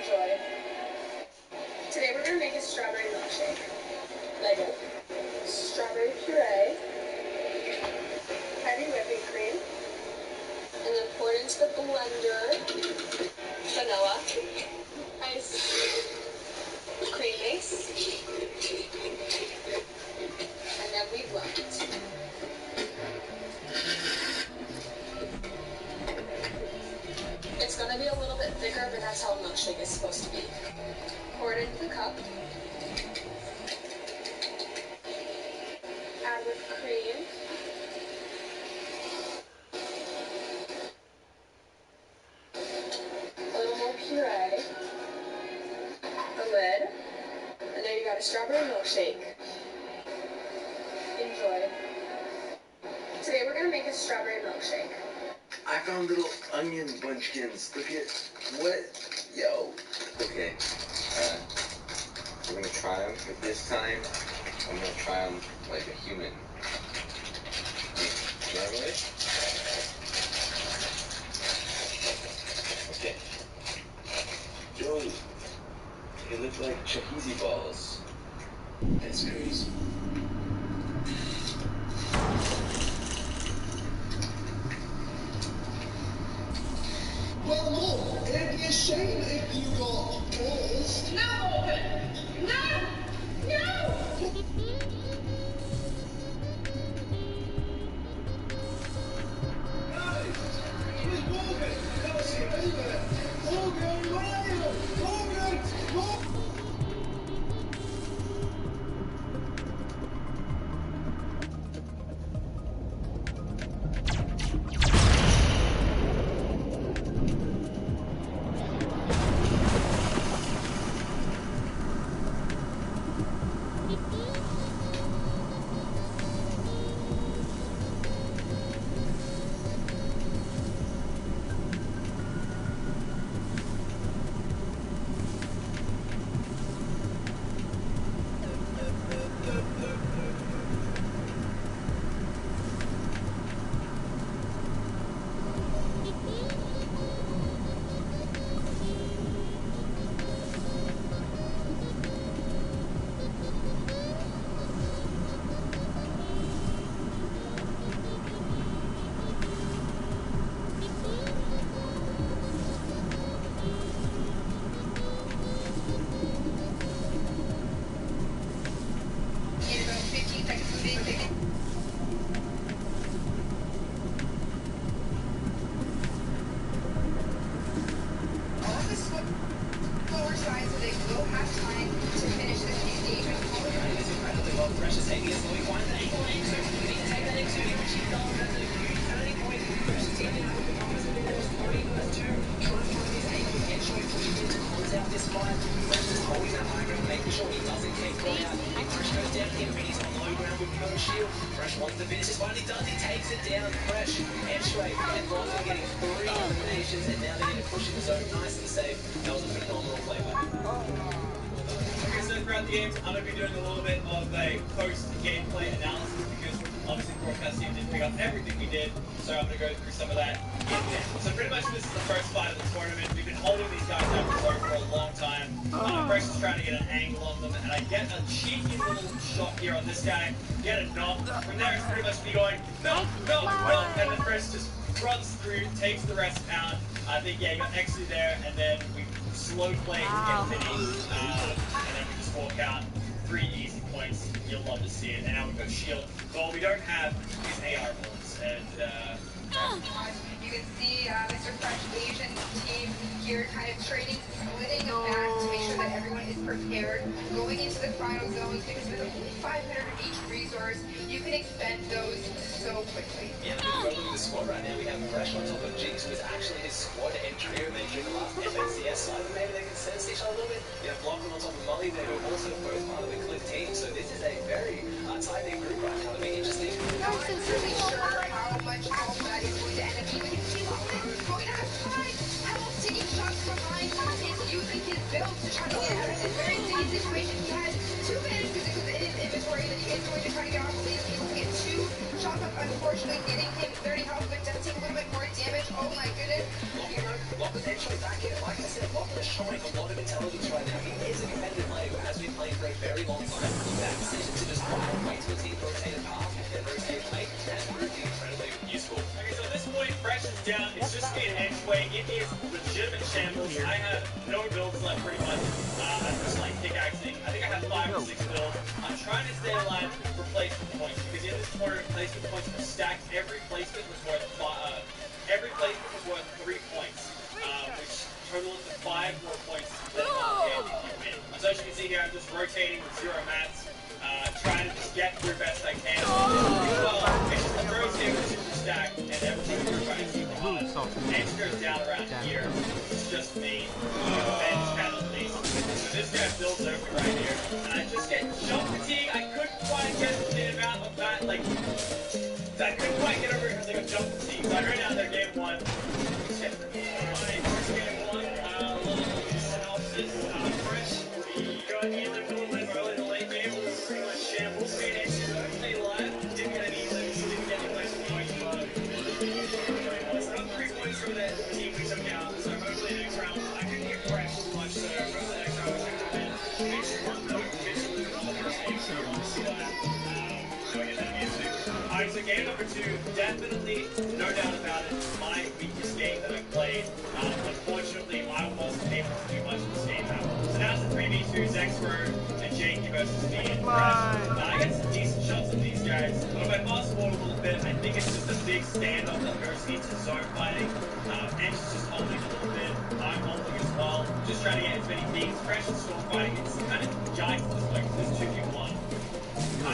Enjoy. Today we're going to make a strawberry milkshake. Lego. Strawberry puree, heavy whipping cream, and then pour it into the blender. Vanilla, ice, cream base, and then we blend. It's going to be a little bit thicker, but that's how a milkshake is supposed to be. Pour it into the cup. Add whipped cream. A little more puree. The lid. And there you got a strawberry milkshake. Enjoy. Today we're going to make a strawberry milkshake. I found little onion bunchkins. Look at what? Yo. Okay. We're gonna try them, but this time I'm gonna try them like a human. Normally. Okay. Yo. They look like chahizi balls. That's crazy. Well, look, it'd be a shame if you got paused. No, Morgan! No! No! Guys, where's Morgan? Can't see him anywhere. Morgan, where are you? Morgan! Morgan! Once the finish is finally done, he takes it down fresh and straight. And Bronze are getting 3 eliminations, and now they're going to push in the zone nice and safe. That was a phenomenal play by him. Okay, so throughout the games, I'm going to be doing a little bit of a post-gameplay analysis because obviously the broadcast team didn't pick up everything we did, so I'm going to go through some of that in there. So pretty much this is the first fight of the tournament. We've been holding these guys out for a long time. Fresh is trying to get an angle on them, and I get a cheeky little shot here on this guy, get a knock. From there, it's pretty much me going, no, and then Fresh just runs through, takes the rest out. I think, yeah, he got Exley there, and then we slow play to get finished, and then we just walk out. 3 easy points. You'll love to see it. And now we've got Shield. But what we don't have is AR bullets. And, you can see Mr. Fresh Asian team here kind of trading, splitting it back to make sure that everyone is prepared going into the final zones because with only 500 of each resource, you can expend those so quickly. Yeah, we've got to look at the squad right now. We have Fresh on top of Jinx, who is actually his squad entry during the last FNCS side. Maybe they can sense each other a little bit. You have Lachlan on top of Molly there, who are also both part of the Cliff team. So this is a very tight-knit group right now. It'll be interesting. No one's really sure how much all that is going to end up being. Going out of time, Helm's taking shots from behind, is using his build to try to get out of this very sticky situation. He has 2 minutes because it was in his inventory that he is going to try to get off, but he's able to get 2 shots up, unfortunately getting him 30 health, but does take a little bit more damage. Oh my goodness. Lachlan Entry back in. Like I said, Lachlan is showing a lot of intelligence right now. He is a competitive player who has been playing for a very long time. That decision to just wait till his team rotated half and then rotate late has proved incredibly useful. Okay, so at this point, Fresh is down. It's just me and Edgeway. It is legitimate shambles. I have no builds left pretty much. I'm just like pickaxing. I think I have 5 or 6 builds. I'm trying to stay alive for placement points because in this corner, placement points were stacked. Every placement was worth 3 points, which totals to 5 more points than you win. So as you can see here, I'm just rotating with 0 mats, trying to just get through best I can. Well, it's just the throws here are super stacked, and everything we're trying to keep on. Edge goes down around here. It's just me. Bench at least. So this guy builds over right here, and I just get jump fatigue. I couldn't quite get the amount of that, like, I couldn't quite get over it because I got jump fatigue. So I ran down there game 1. Fresh. We got in the middle of early in the late game. We were pretty much shambles. We had stay alive. Didn't get any limits. Didn't get any place to point. So got 3 points from that team we took out. So hopefully next round I couldn't get Fresh too much. So hopefully next round we can win. Next one though, eventually another first game. So we'll see that. So I get that game 2. Alright, so game number 2, definitely, no doubt about it, my weakest game that I played. Unfortunately, I wasn't able to do much in this game. So now it's a 3v2, Zexro and Jakey versus me and Fresh. I get some decent shots of these guys, but if I fast forward a little bit, I think it's just a big standoff that goes into zone fighting. Edge is just holding a little bit, I'm holding as well, just trying to get as many things. Fresh and storm fighting, it's kind of giant at this point, because it's 2v1.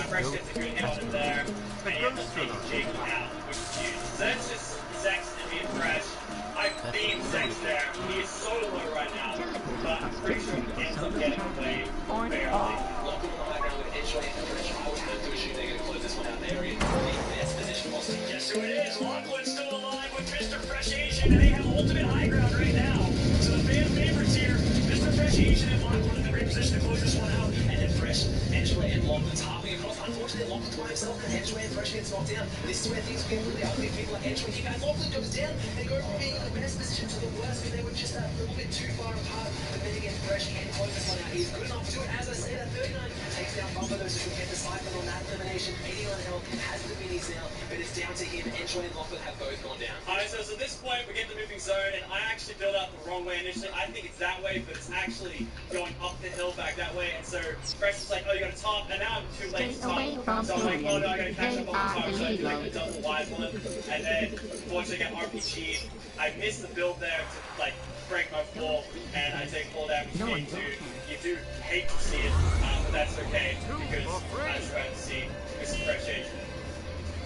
Fresh gets a good hit on it there, and he ends up taking Jakey out, which is huge. So that's just Zex and me and Fresh. I beat Zex there. He is so low right now, but I'm pretty sure he ends up getting away barely. Lachlan on the high ground with Edgeway and Fresh. I would have to assume they're going to close this one out. They're in the best position possible. Yes, so it is. Lachlan's still alive with Mr. Fresh Asian, and they have ultimate high ground right now. So the fan favorites here, Mr. Fresh Asian and Lachlan in the great position to close this one out. And then Fresh, Edgeway and Lachlan's harping across. Unfortunately, Lachlan's by himself, and Edgeway and Fresh gets knocked down. This is where things get really ugly. People like Edgeway here, and Lachlan goes down. They go from being in the best position to the worst, because they were just a little bit too far apart. But then again, Fresh can close this one out. He's good enough to do it. As I say, that 39 takes down Bumper, those who can get the cycle on that elimination. 89 health has the minis now, but it's down to him. Edgeway and Lachlan have both gone down. Alright, so at this point, we get the moving zone, and I actually built out the wrong way initially. I think it's that way, but it's actually going up the hill back that way, and so Fresh is like, oh, you got to top, and now I'm too late to top. So I'm like, oh no, I got to catch up on the top, so I do like the double wide one, and then unfortunately I get RPG. I missed the build there to like break my fall, and I take full damage game 2. You do hate to see it, but that's okay, because I was trying to see Mr. Fresh Asian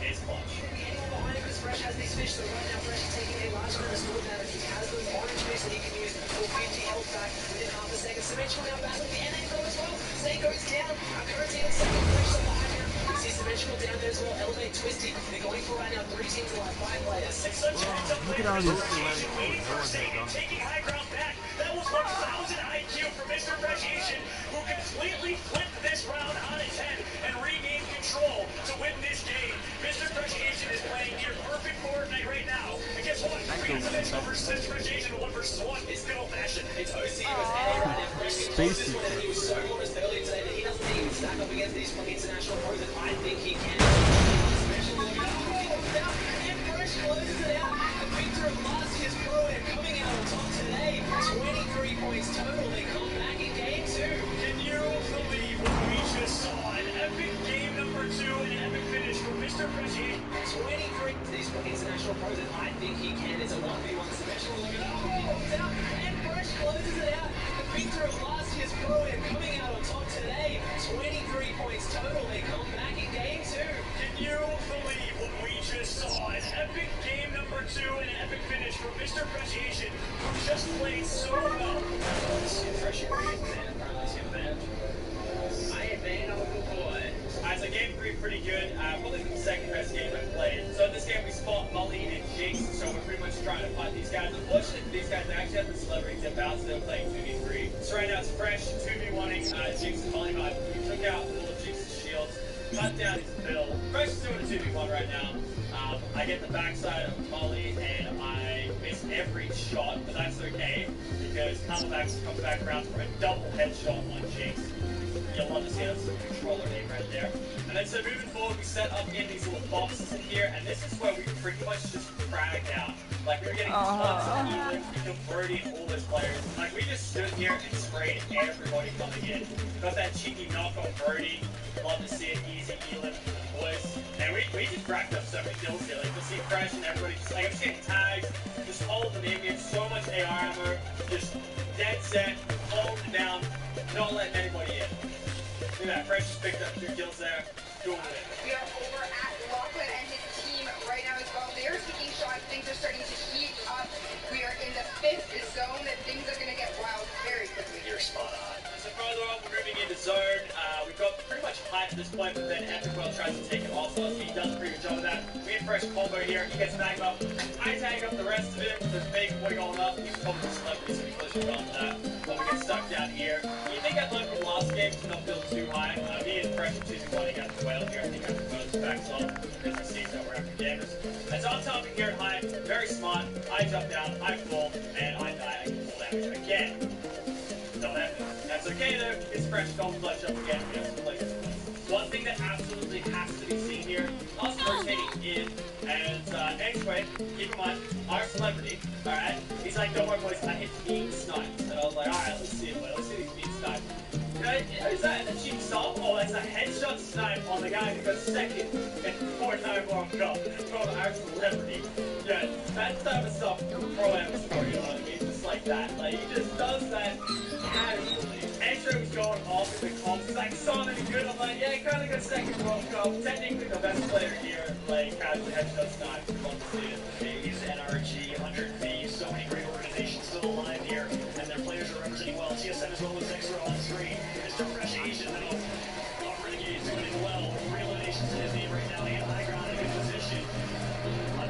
is clutch. Behind him, because Fresh has these fish, so right now Fresh is taking a large amount of storm damage. He has the orange fish that he can use for 50 health back within half a second. Symmetrical now battling the NA as well. Zay goes down. Currency on second, Fresh on the high ground. We see Symmetrical down there as well. Elevate Twisty. They're going for right now 3 teams alive, 5 players. It's such a heads up play for Mr. Fresh Asian, waiting for a second, taking high ground back. That was 1,000 IQ for Mr. Fresh Asian, who completely flipped this round on its head and regained control to win this game. Mr. Fresh Asian is playing near perfect Fortnite right now. And guess what? Freedom Dimensional versus Mr. Fresh Asian, 1 versus 1. It's good old fashioned. It's OC versus NA right now. Fresh can close this one out. He was so honest earlier today that he doesn't even stack up against these international pros, and I think he can. Special look out. And Fresh closes it out. The victor of last year's pro, and coming out on top today. 23 points total. They come back in game 2. Can you believe what we just saw? An epic game number 2 and an epic finish for Mr. Fresh Asian. 23 these international pros, and I think he can. It's a 1v1 special. Look at that. And Fresh closes it out. The victor of last year's pro, and coming out on top today. 23 points total. They come back in game 2. Can you believe what we just saw? An epic game number 2 and an epic finish for Mr. Fresh Asian, who just played so well. Fresh, you're a fan. I am man. I'm a good boy. Alright, so game 3 pretty good. Probably the second best game I played. So in this game we spot Molly and Jinx, so we're pretty much trying to fight these guys. Unfortunately for these guys, they actually have the celebrity tip out, so they're playing 2v3. So right now it's Fresh, 2v1ing Jinx and Molly, but we took out all of Jinx's shields, cut down his build. Fresh is doing a 2v1 right now. I get the backside of Molly, and I basically miss every shot, but that's okay because Camelback's come back around for a double headshot on Jinx. You'll love to see that controller aim right there. And then so moving forward, we set up in these little boxes in here, and this is where we pretty much just fragged out. Like, we were getting tons of elims, converting all those players. Like, we just stood here and sprayed everybody coming in. Got that cheeky knock on Birdie. Love to see it, easy elim boys. And we just racked up so many kills here. Like, you'll see Fresh and everybody just, like, I'm just getting tagged, just hold them in. We have so much AR ammo, just dead set, hold it down, not letting anybody in. Look at that, Fresh just picked up 2 kills there. Doing it. We are over at Lachlan and his team right now as well. They're taking shots. Things are starting to heat up. We are in the 5th zone and things are going to get wild very quickly. You're spot on. So further on, we're moving into zone. We've got pretty much hype at this point, but then Epic World tries to take it off us. He does a pretty good job of that. We have Fresh combo here. He gets tagged up. I tag up the rest of him. There's big boy going up. He's probably a celebrity, so we push him on that. But we get stuck down here. You think I'd learned from last game to not build too high. Me and Fresh are choosing one against the whale here. I think I can both backs off because he sees that we're after gamers. And so I'm topping here at high. Very smart. I jump down, I fall, and I die. I get full damage again. Don't have to. That's okay though. It's Fresh golden clutch up again. We have to play this one. One thing that absolutely has to be seen here, us rotating in, and anyway, keep in mind, our celebrity, alright, he's like, don't worry boys, I hit beam snipes. And I was like, alright, let's see it, boy. Let's see these beam snipes. Is that a cheap stop? Oh, that's a headshot snipe on the guy who got second in 4-time World Cup from our celebrity. Yeah, that type of stuff pro am for, you know what I mean? Just like that. Like, he just does that casually. Entro was going off in the comps. He's like, saw him any good? I'm like, yeah, kind of got second World Cup. Technically the best player here. Like, casually headshot snipe. Love to see it. He's NRG, 100V, so many great organizations still alive here, and their players are representing well. TSM as well as Extra on screen. Mr. Fresh Asian, I mean, Renegade doing it well. Real Nations in his name right now. He had high ground in a good position.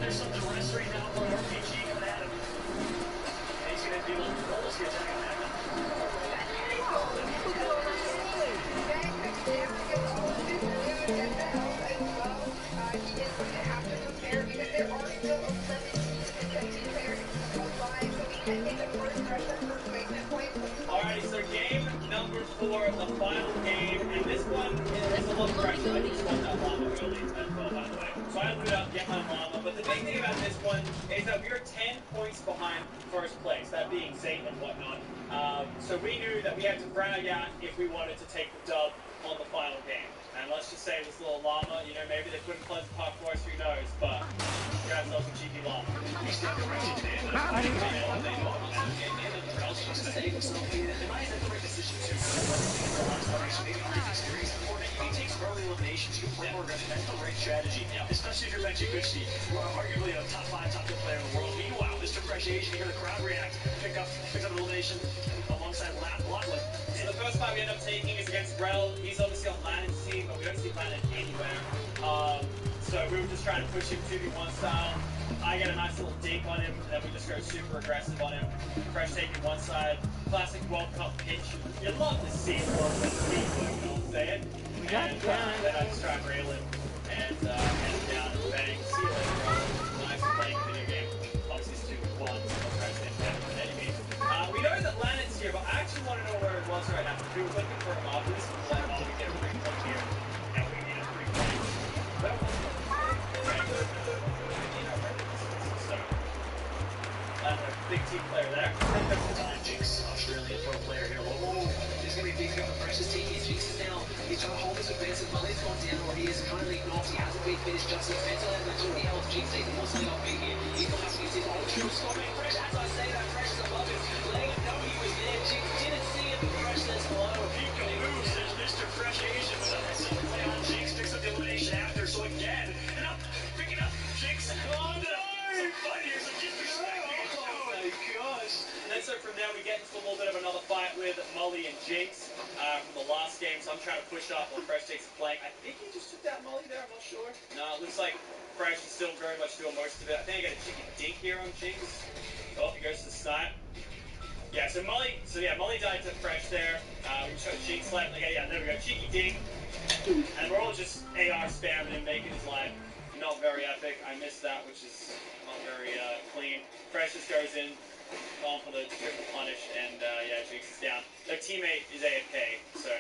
There's some duress right now for RPG coming at him. And he's going to be almost get attacked on that. Alrighty, so game number 4, the final game, and this one is a lot of pressure. I just want that llama early as well, by the way. So I loot up, get my llama, but the big thing about this one is that we are 10 points behind first place, that being Zayt and whatnot. So we knew that we had to brag out if we wanted to take the dub on the final game. And let's just say this little llama, you know, maybe they couldn't cleanse the park for us, who knows, but we got ourselves some cheeky llama. That's the right strategy, especially if you're benching Gucci, who are arguably a top 5, top 10 player in the world. Meanwhile, Mr. Fresh Asian, you hear the crowd react, pick up elimination alongside Lachlan. So the first fight we end up taking is against Rel. He's obviously on Lannon's team, but we don't see Lannon anywhere. So we were just trying to push him 2v1 style. I get a nice little dink on him, and then we just go super aggressive on him. Fresh taking one side. Classic World Cup pitch. You'd love to see a World Cup pitch, you know what I'm saying? And then I just try and rail him and head him down and bang. See you later, bro. Nice playing video game. Obviously it's 2v1, so Fresh didn't get him in any means. We know that Lannon's here, but I actually want to know where it was right now. We were looking for him after this. Like, oh, we get a free play here, and we need a free play. Big team player there. Jinx, Australian pro player here. Whoa, he's going to be beating up the Precious team. Jinx is now, he's trying to hold his advance, and Molly's gone down, or he is kindly ignored. He hasn't been finished just his mental and mental health. Jinx taking mostly off big here. He's going to have to use his own true scoring. Fresh, as I say that, Fresh is above him, letting him know he was there. Jinx didn't see him. Fresh says hello. He moves. There's Mr. Fresh Asian with a silver play on Jinx. Picks up the elimination after, so again, and up, picking up Jinx. Oh no! Some fun here, some get respect. Oh my gosh. And then so from there we get into a little bit of another fight with Molly and Jinx from the last game. So I'm trying to push up while Fresh takes a flank. I think he just took that Molly there, I'm not sure. No, it looks like Fresh is still very much doing most of it. I think I got a cheeky dink here on Jinx. Oh, he goes to the snipe. Yeah, so Molly died to Fresh there. We showed Jinx left. Okay, yeah, there we go. Cheeky dink. And we're all just AR spamming him, making his life not very epic. I missed that, which is not very clean. Fresh just goes in, gone for the triple punish, and yeah, Jinx is down. Their teammate is AFK, so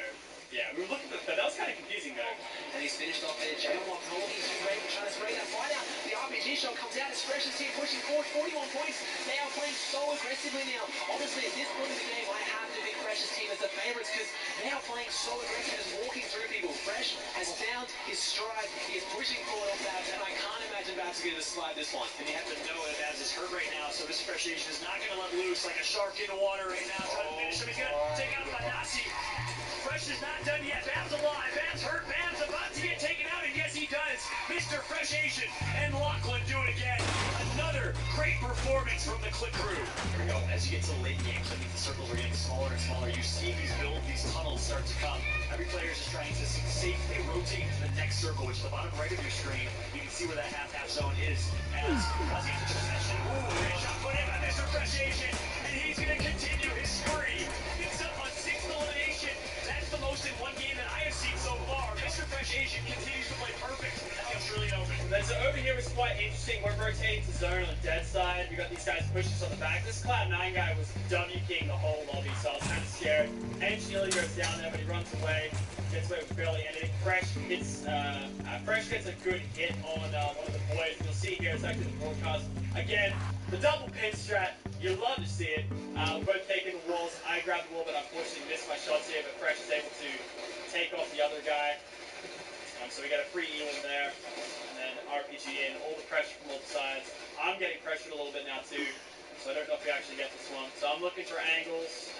yeah, we were looking for that. That was kind of confusing though. And he's finished off there. J1 Northies great for trying to spray that fight out. The RPG shot comes out. Expression's team pushing forward 41 points. They are playing so aggressively now. Honestly, at this point in the game, I have to pick Fresh's team as the favourites because they are playing so aggressive, just walking through people. Fresh has found his stride. He is pushing forward off Babs, and I can't imagine Babs is going to slide this one. And you have to know that Babs is hurt right now, so this Fresh Asian is not going to let loose like a shark in the water right now. Trying to finish him. He's going to take out Manasi. Fresh is not done yet. Babs alive. Babs hurt. Babs about to get taken out, and yes, he does. Mr. Fresh Asian and Lachlan do it again. Another great performance from the Click crew. Here we go. As you get to the late games, I think the circles are getting smaller and smaller. You see these tunnels start to come. Every player is just trying to safely rotate to the next circle, which is the bottom right of your screen. You can see where that half-half zone is. As Ozzy into possession. Ooh, great shot put in by Mr. Fresh Asian, and he's going to continue his spree. It's up on 6th elimination. That's the most in one game that I have seen so far. Mr. Fresh Asian continues to play perfect. That gets really open. Then so over here was quite interesting. We're rotating to zone on the dead side. We got these guys pushing us on the back. This Cloud9 guy was W-king the whole lobby, so I was kind of scared. And nearly goes down there, but he runs away. Gets away with barely anything. Fresh gets a good hit on one of the boys. You'll see here, it's actually the broadcast. Again, the double pin strat. You love to see it. We're both taking the walls. I grabbed the wall, but unfortunately missed my shots here. But Fresh is able to take off the other guy. So we got a free E1 there. And then RPG in. All the pressure from both sides. I'm getting pressured a little bit now too. So I don't know if we actually get this one. So I'm looking for angles.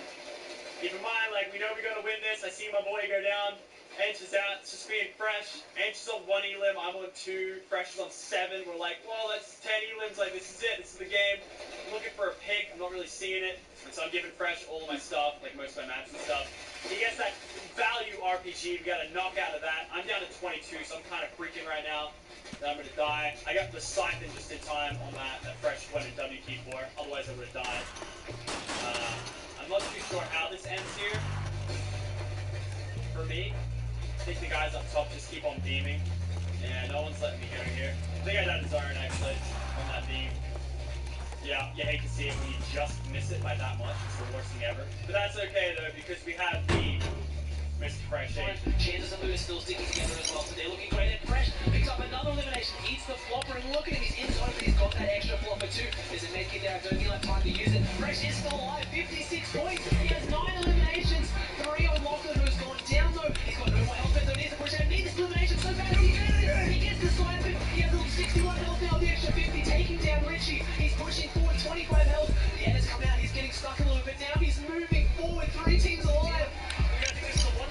Keep in mind, like, we know we're going to win this. I see my boy go down. Ench is out. It's just being Fresh. Ench is on 1 elim. I'm on 2. Fresh is on 7. We're like, well, that's 10 elims. Like, this is it. This is the game. I'm looking for a pick. I'm not really seeing it. And so I'm giving Fresh all of my stuff, like most of my mats and stuff. He gets that value RPG. We got a knock out of that. I'm down to 22, so I'm kind of freaking right now that I'm going to die. I got the siphon just in time on that Fresh went in W key for. Otherwise, I would have died. I'm not too sure how this ends here. For me, I think the guys up top just keep on beaming. Yeah, no one's letting me go here. I think I died to Zone actually on that beam. Yeah, you hate to see it when you just miss it by that much. It's the worst thing ever. But that's okay though, because we have the Mr. Fresh Asian. Chances and Luna still sticking together as well, so they're looking great. And Fresh picks up another elimination, eats the flopper, and look at him, he's in zone, but he's got that extra flopper too. There's a med kit there, I don't feel like time to use it. Fresh is still alive, 56 points. He has 9 eliminations, 3 on Lachlan, who's gone down though. He's got no more health, so needs to push out. Needs this elimination so bad. He gets the siphon. He has 61 health now, the extra 50, taking down Richie. He's pushing forward, 25 health. The end has come out, he's getting stuck a little bit. Now he's moving forward, 3 teams alive.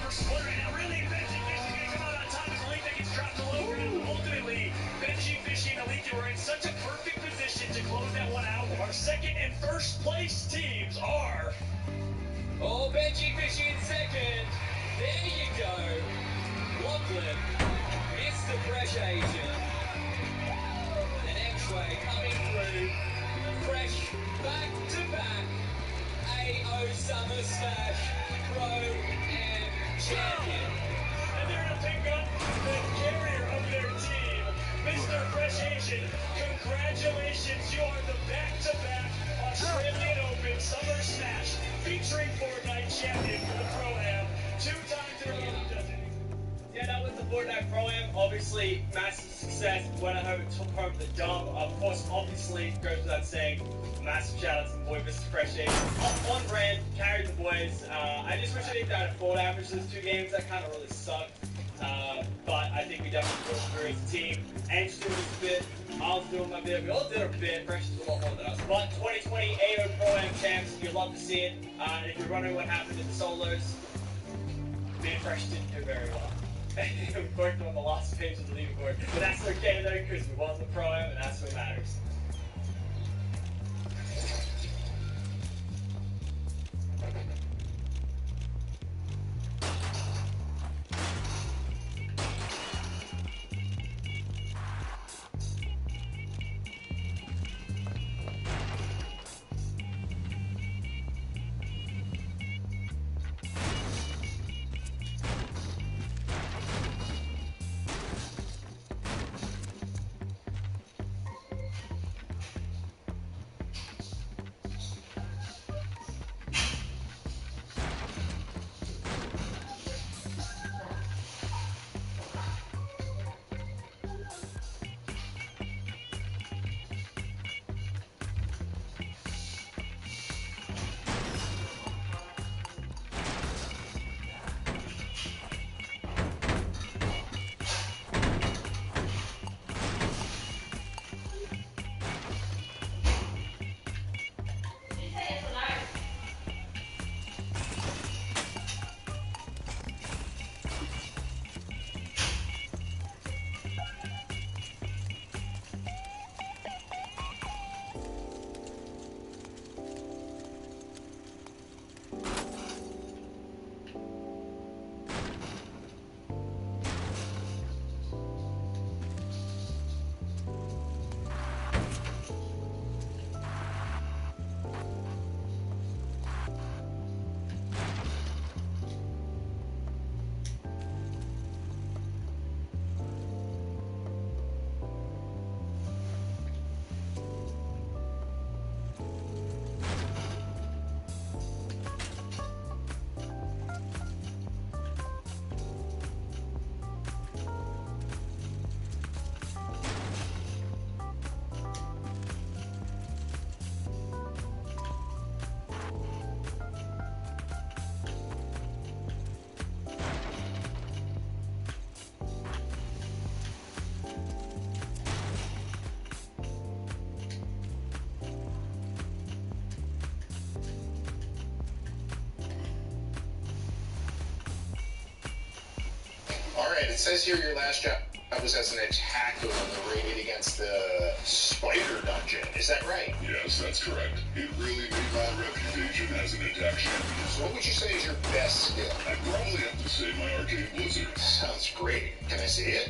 One right now, really, Benji Fish is going to come out on top as Elite gets dropped low. Ultimately, Benji Fish and Elite were in such a perfect position to close that one out. Our second and first place teams are... Oh, Benji Fish in second. There you go. Lachlan, Mr. Fresh Asian. And X-Ray coming through. Fresh back to back. AO Summer Smash. Pro and champion. And they're going to pick up the carrier of their team, Mr. Fresh Asian. Congratulations, you are the back-to-back Australian Open Summer Smash featuring Fortnite champion for the Pro-Am. 2 times in a row, doesn't it? Yeah, that was the Fortnite Pro-Am. Obviously, massive success. Went home and took home the dub. Of course, obviously, goes without saying, massive shout out to the boy, Mr. Fresh Asian. On brand, carried the boys. I just wish I didn't die to 4 damage those 2 games. That kind of really sucked. But I think we definitely pushed through as a team. Ange doing his bit. I was doing my bit. We all did our bit. Fresh is a lot more than us. But 2020 AO Pro-Am champs, you'd love to see it. And if you're wondering what happened in the solos, me and Fresh didn't do very well. We worked on the last page of the leaderboard. But that's okay though, because we won the Pro-Am, and that's what matters. And it says here your last job was as an attacker on the raid against the spider dungeon. Is that right? Yes, that's correct. It really made my reputation as an attack champion. So what would you say is your best skill? I'd probably have to say my arcane blizzard. Sounds great. Can I see it?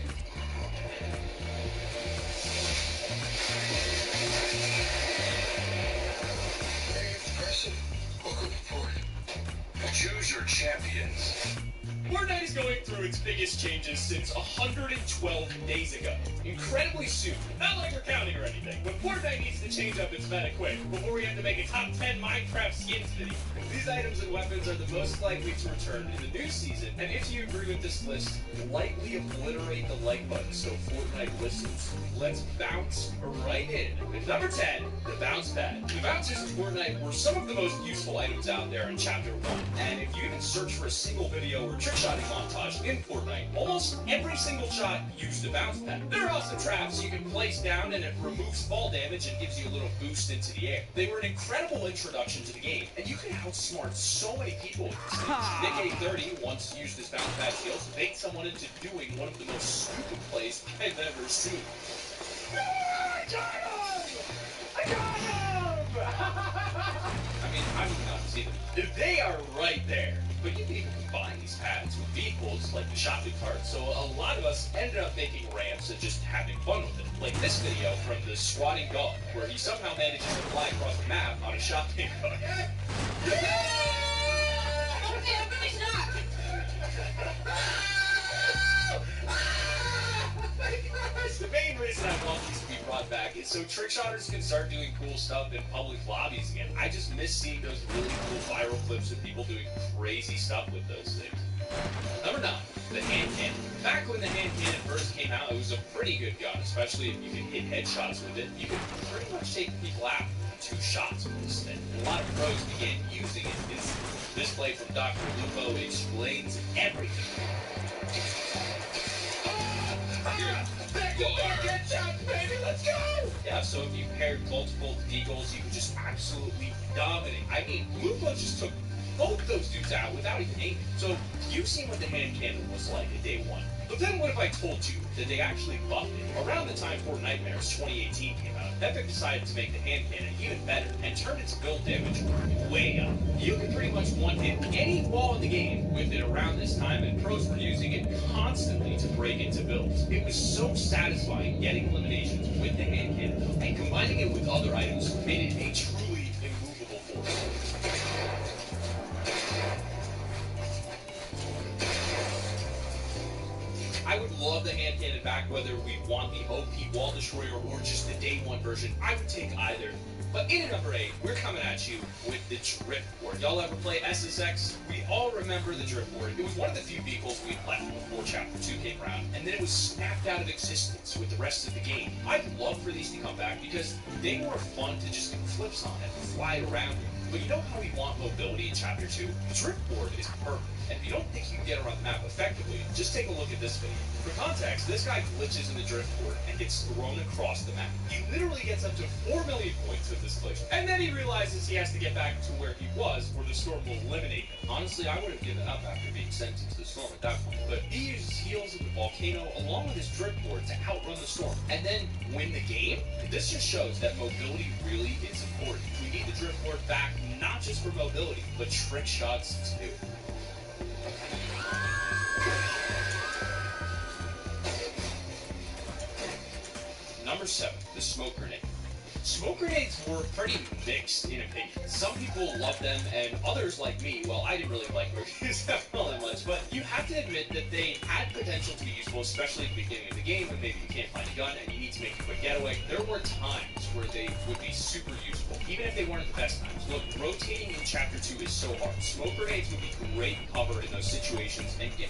Very impressive. Welcome aboard. Choose your champions. Fortnite is going through its biggest changes since 112 days ago. Incredibly soon. Not like we're counting or anything, but Fortnite needs to change up its meta quick before we have to make a top 10 Minecraft skins video. These items and weapons are the most likely to return in the new season, and if you agree with this list, lightly obliterate the like button so Fortnite listens. Let's bounce right in. At number 10, the bounce pad. The bounces in Fortnite were some of the most useful items out there in Chapter 1, and if you even search for a single video or trick-shotting montage in Fortnite, almost every single shot used a bounce pad. There are also traps you can place down and it removes fall damage and gives you a little boost into the air. They were an incredible introduction to the game, and you can outsmart so many people with these things. Nick 30 once used his bounce pad skills to bait someone into doing one of the most stupid plays I've ever seen. I got him! I mean, I would not see them. They are right there. But you can even combine these pads with vehicles like the shopping cart, so a lot of us ended up making ramps and just having fun with it. Like this video from the squatting dog, where he somehow manages to fly across the map on a shopping cart. The main reason I want these to be brought back is so trickshotters can start doing cool stuff in public lobbies again. I just miss seeing those really cool viral clips of people doing crazy stuff with those things. Number 9, the hand cannon. Back when the hand cannon first came out, it was a pretty good gun, especially if you could hit headshots with it. You could pretty much take people out in 2 shots with this thing. And a lot of pros began using it. This play from Dr. Lupo explains everything. Baby, let's go! Yeah, so if you paired multiple deagles, you could just absolutely dominate. I mean, Lupo just took both those dudes out without even aiming. So you've seen what the hand cannon was like at day 1. But then what if I told you that they actually buffed it? Around the time Fortnitemares 2018 came out, Epic decided to make the hand cannon even better and turned its build damage way up. You could pretty much one-hit any wall in the game with it around this time, and pros were using it constantly to break into builds. It was so satisfying getting eliminations with the hand cannon, and combining it with other items made it a truly immovable force. I would love the hand cannon back, whether we want the OP wall destroyer or just the day 1 version. I would take either. But in at number 8, we're coming at you with the driftboard. Y'all ever play SSX? We all remember the driftboard. It was one of the few vehicles we left before Chapter 2 came around, and then it was snapped out of existence with the rest of the game. I'd love for these to come back because they were fun to just do flips on and fly around. But you know how we want mobility in Chapter 2? The driftboard is perfect. And if you don't think you can get around the map effectively, just take a look at this video. For context, this guy glitches in the driftboard and gets thrown across the map. He literally gets up to 4 million points with this glitch. And then he realizes he has to get back to where he was, or the storm will eliminate him. Honestly, I would have given up after being sent into the storm at that point. But he uses heals of the volcano along with his driftboard to outrun the storm and then win the game. This just shows that mobility really is important. We need the driftboard back, not just for mobility, but trick shots too. Number 7, the smoke grenade. Smoke grenades were pretty mixed in opinion. Some people loved them, and others like me, well, I didn't really like use them all that much, but you have to admit that they had potential to be useful, especially at the beginning of the game when maybe you can't find a gun and you need to make a quick getaway. There were times where they would be super useful, even if they weren't the best times. Look, rotating in Chapter 2 is so hard. Smoke grenades would be great cover in those situations, and yeah.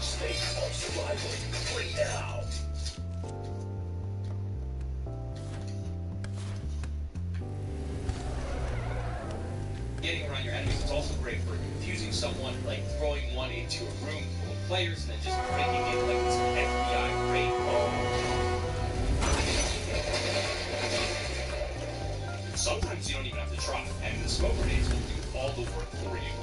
Stay Play now. Getting around your enemies is also great for confusing someone, like throwing one into a room full of players and then just breaking in like this FBI raid. Sometimes you don't even have to try, and the smoke grenades will do all the work for you.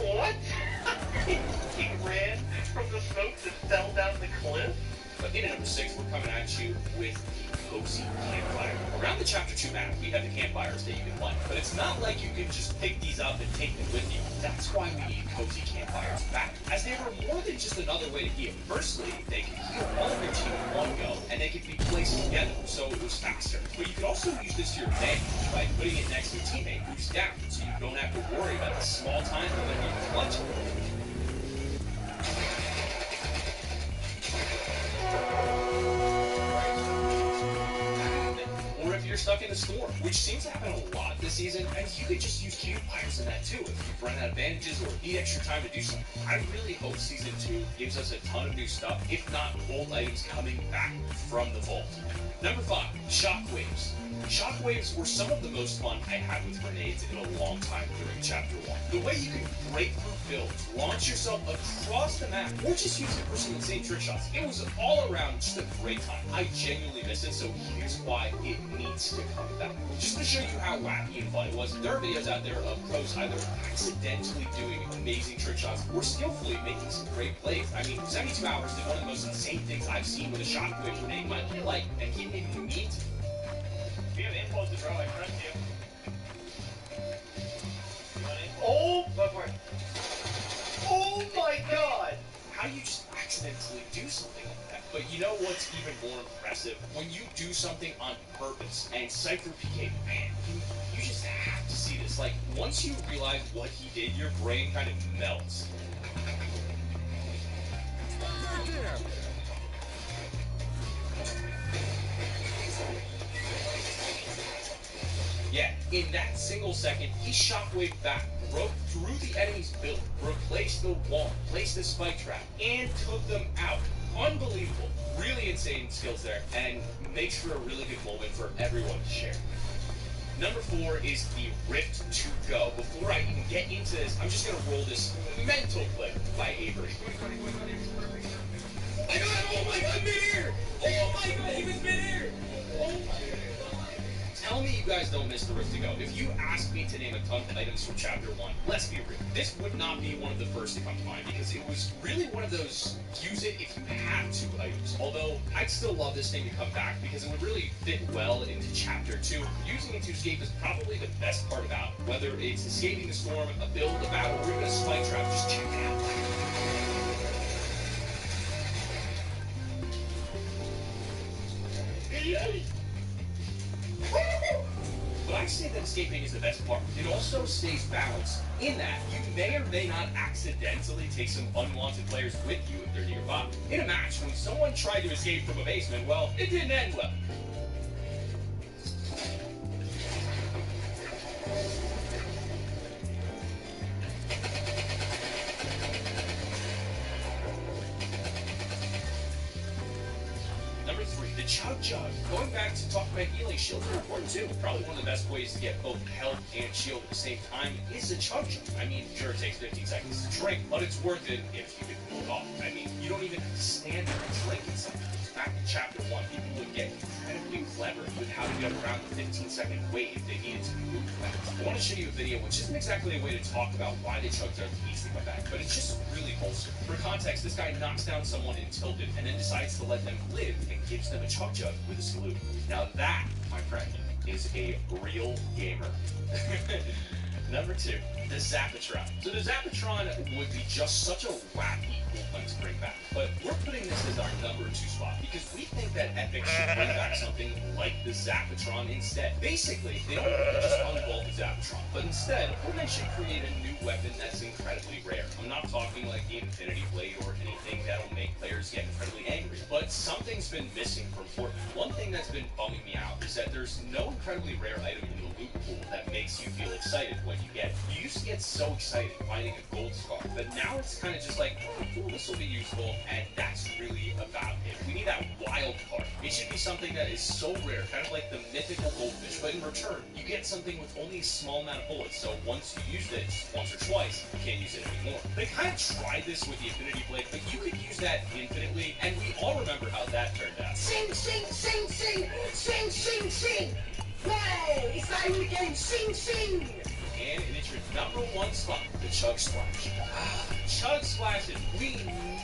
What? He ran from the smoke that fell down the cliff? But in number 6, we're coming at you with the cozy campfire. Around the Chapter 2 map, we have the campfires that you can light, but it's not like you can just pick these up and take them with you. That's why we need cozy campfires back, as they were more than just another way to heal. Firstly, they can heal all of your team in one go, and they can be placed together, so it was faster. But you could also use this to your advantage by putting it next to a teammate who's down, so you don't have to worry about the small time when you're clutching. Or if you're stuck in a storm, which seems to happen a lot this season, and you could just use campfires in that too if you've run out of bandages or need extra time to do something. I really hope Season 2 gives us a ton of new stuff, if not old items coming back from the vault. Number 5, shockwaves. Shockwaves were some of the most fun I had with grenades in a long time during Chapter 1. The way you can break through builds, launch yourself across the map, or just use it for some insane trick shots. It was all around just a great time. I genuinely miss it, so here's why it needs to come back. Just to show you how wacky and fun it was, there are videos out there of pros either accidentally doing amazing trick shots or skillfully making some great plays. I mean, 72 Hours did one of the most insane things I've seen with a shockwave grenade in my life, and he didn't need to. We have info to draw, I trust you. Oh, oh my god! How do you just accidentally do something like that? But you know what's even more impressive? When you do something on purpose, and Cypher PK, man, you just have to see this. Like, once you realize what he did, your brain kind of melts. Yeah, in that single second, he shockwaved back, broke through the enemy's build, replaced the wall, placed the spike trap, and took them out. Unbelievable. Really insane skills there, and makes for a really good moment for everyone to share. Number 4 is the Rift to Go. Before I even get into this, I'm just going to roll this mental clip by Avery. Oh my god, mid-air! Oh my god, he was mid-air! Oh my god. Tell me you guys don't miss the Rift to Go. If you ask me to name a ton of items from Chapter 1, let's be real, this would not be one of the first to come to mind, because it was really one of those use it if you have to items. Although, I'd still love this thing to come back, because it would really fit well into Chapter 2. Using it to escape is probably the best part about it. Whether it's escaping the storm, a build, a battle, or even a spike trap, just check it out. But I say that escaping is the best part. It also stays balanced in that you may or may not accidentally take some unwanted players with you if they're nearby. In a match, when someone tried to escape from a basement, well, it didn't end well. Number 3, the Chug Jug. Going back to talk about healing, shields are important too. Probably one of the best ways to get both health and shield at the same time is a Chug Jug. I mean, sure, it takes 15 seconds to drink, but it's worth it if you can pull it off. I mean, you don't even have to stand there and drink it sometimes. Back in Chapter 1, people would get incredibly clever with how to get around the 15-second wait if they needed to move fast. I want to show you a video which isn't exactly a way to talk about why the Chug Jug needs to come back, but it's just really wholesome. For context, this guy knocks down someone in Tilted and then decides to let them live and gives them a Chug Jug with a salute. Now that, my friend, is a real gamer. Number 2, the Zapatron. So the Zapatron would be just such a wacky cool one to bring back, but we're putting this as our number 2 spot because we think that Epic should bring back something like the Zapatron instead. Basically, they don't want to just unvault the Zapatron, but instead, they should create a new weapon that's incredibly rare. I'm not talking like the Infinity Blade or anything that'll make players get incredibly angry, but something's been missing from Fortnite. One thing that's been bumming me out is that there's no incredibly rare item in the loot pool that makes you feel excited when you get it. You used to get so excited finding a gold scar, but now it's kind of just like, oh, this will be useful, and that's really about it. We need that wild card. It should be something that is so rare, kind of like the mythical goldfish, but in return, you get something with only a small amount of bullets, so once you used it once or twice, you can't use it anymore. They kind of tried this with the Infinity Blade, but you could use that infinitely, and we all remember how that turned out. Sing, sing, sing, sing, sing, sing, sing. Play! It's time in the game. Sing, sing. And it's your #1 spot, the Chug Splash. Chug Splashes, we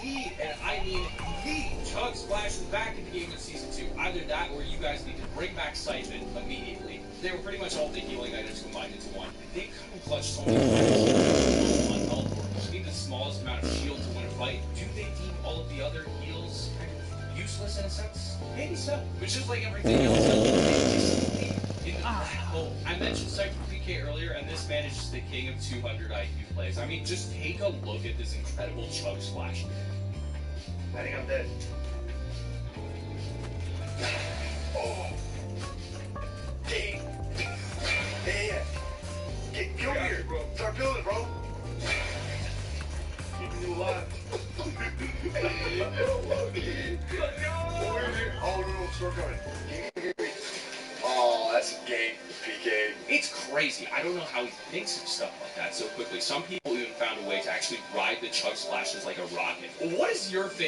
need, and I mean need, Chug Splashes back in the game in Season 2. Either that or you guys need to bring back Siphon immediately. They were pretty much all the healing items combined into one. They come in clutch so many times. On health, or you need the smallest amount of shield to win a fight. Do they deem all of the other heals kind of useless in a sense? Maybe so. But just like everything else, they just leave in the black hole. I mentioned Siphon PK earlier, and this man is just the king of 200 IQ plays. I mean, just take a look at this incredible Chug Splash. I think I'm dead. Oh. Hey. Hey. Get over here, bro. Start building, bro. Keep you alive. Oh, no, start coming. Oh, that's a game, PK. It's crazy. I don't know how he thinks of stuff like that so quickly. Some people even found a way to actually ride the Chug Splashes like a rocket. What is your favorite